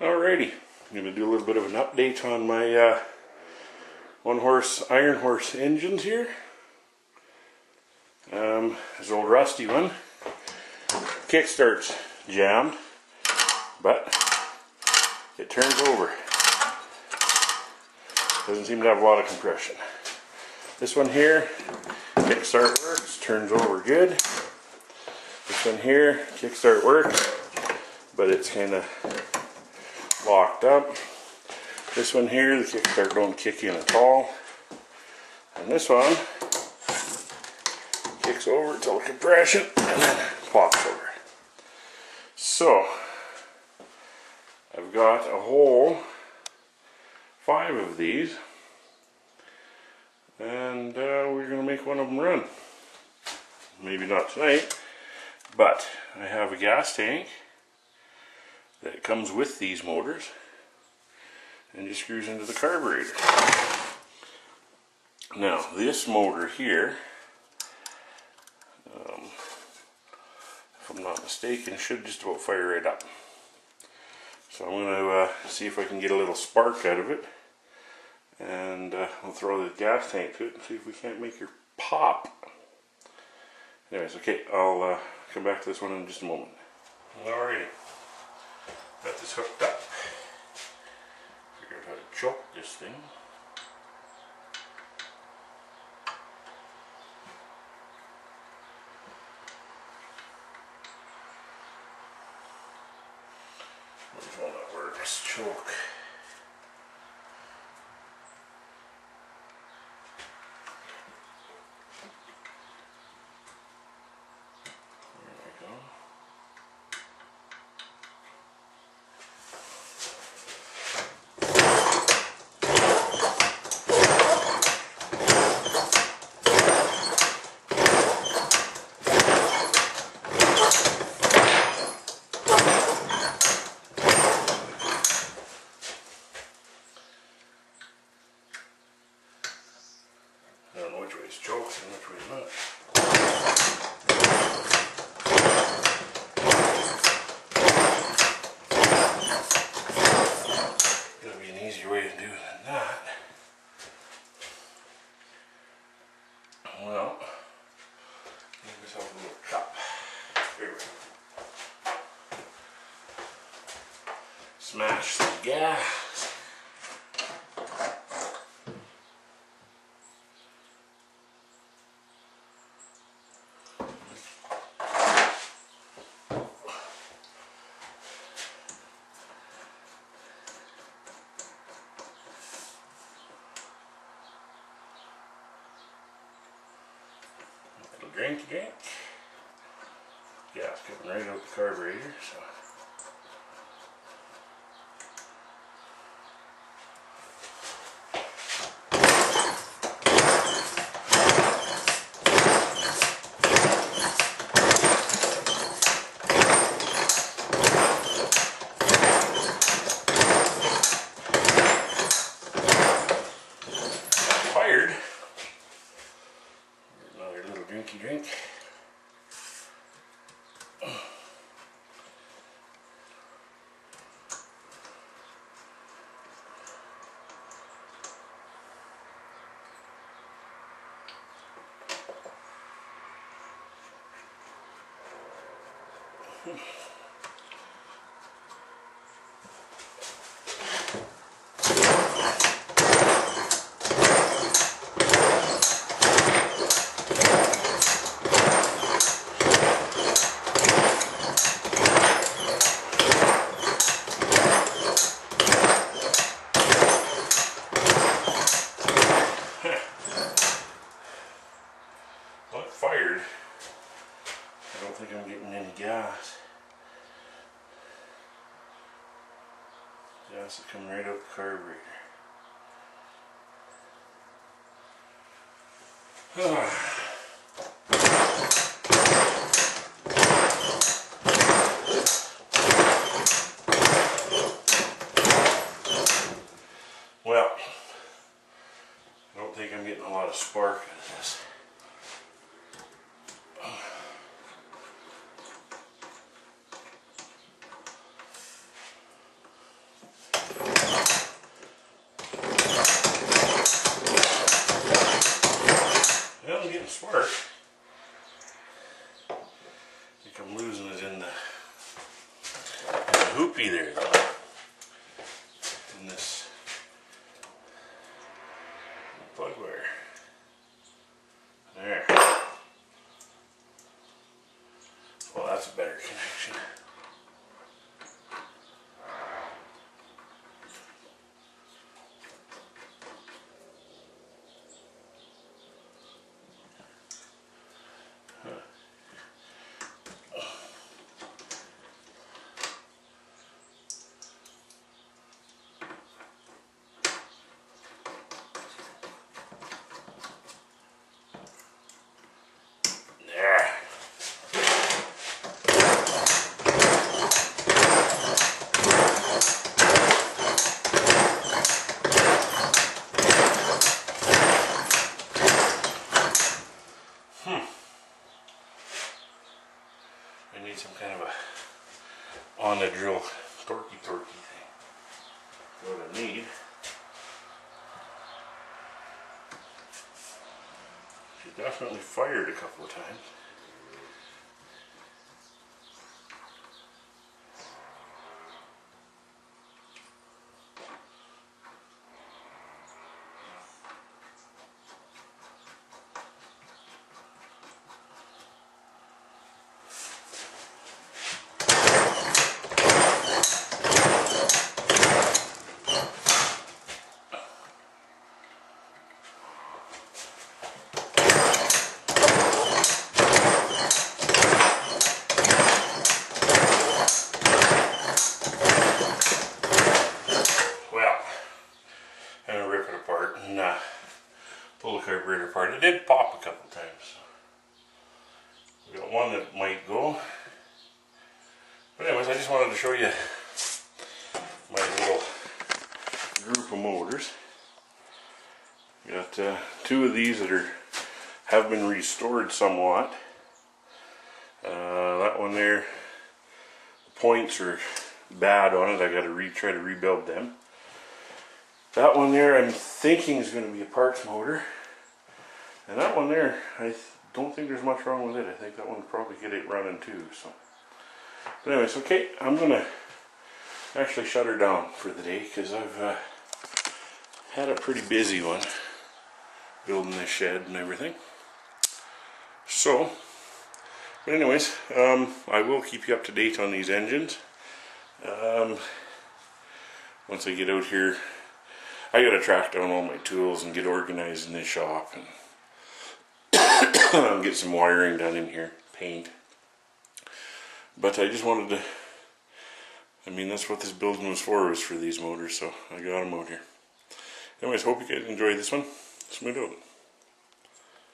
Alrighty, I'm going to do a little bit of an update on my iron horse engines here. This old rusty one. Kickstart's jammed, but it turns over. Doesn't seem to have a lot of compression. This one here, kickstart works, turns over good. This one here, kickstart works, but it's kind of locked up. This one here, the kickstart don't kick in at all. And this one kicks over till compression and then pops over. So I've got a whole 5 of these, and we're going to make one of them run. Maybe not tonight, but I have a gas tank that comes with these motors and just screws into the carburetor. Now this motor here, if I'm not mistaken, should just about fire right up. So I'm going to see if I can get a little spark out of it, and we'll throw the gas tank to it and see if we can't make her pop. Anyways, okay, I'll come back to this one in just a moment. Alrighty. Got this hooked up. Figured out how to choke this thing. There's one that works. Choke. I don't know which way is choked and which way is not. Gotta be an easier way to do it than that. Well, give myself a little cup. Here we go. Smash some gas. Drink. Gas coming right out the carburetor, so. Fired. Another little drinky drink. Well, it fired. I don't think I'm getting any gas. Gas is coming right out the carburetor. Well, I don't think I'm getting a lot of spark out of this. loopy there in this plug wire. There. Well, that's a better connection. I need some kind of a on the drill torquey thing. What I need. She definitely fired a couple of times. Pull the carburetor apart. It did pop a couple times. We got one that might go. But anyways, I just wanted to show you my little group of motors. We got two of these that have been restored somewhat. That one there, the points are bad on it. I got to try to rebuild them. That one there I'm thinking is going to be a parts motor. And that one there, I don't think there's much wrong with it. I think that one will probably get it running too. So, but anyways, okay, I'm going to actually shut her down for the day because I've had a pretty busy one building this shed and everything. So, but anyways, I will keep you up to date on these engines. Once I get out here, I gotta track down all my tools and get organized in this shop and get some wiring done in here, paint. But I just wanted to, I mean, that's what this building was for these motors, so I got them out here. Anyways, hope you guys enjoyed this one. Smooth out.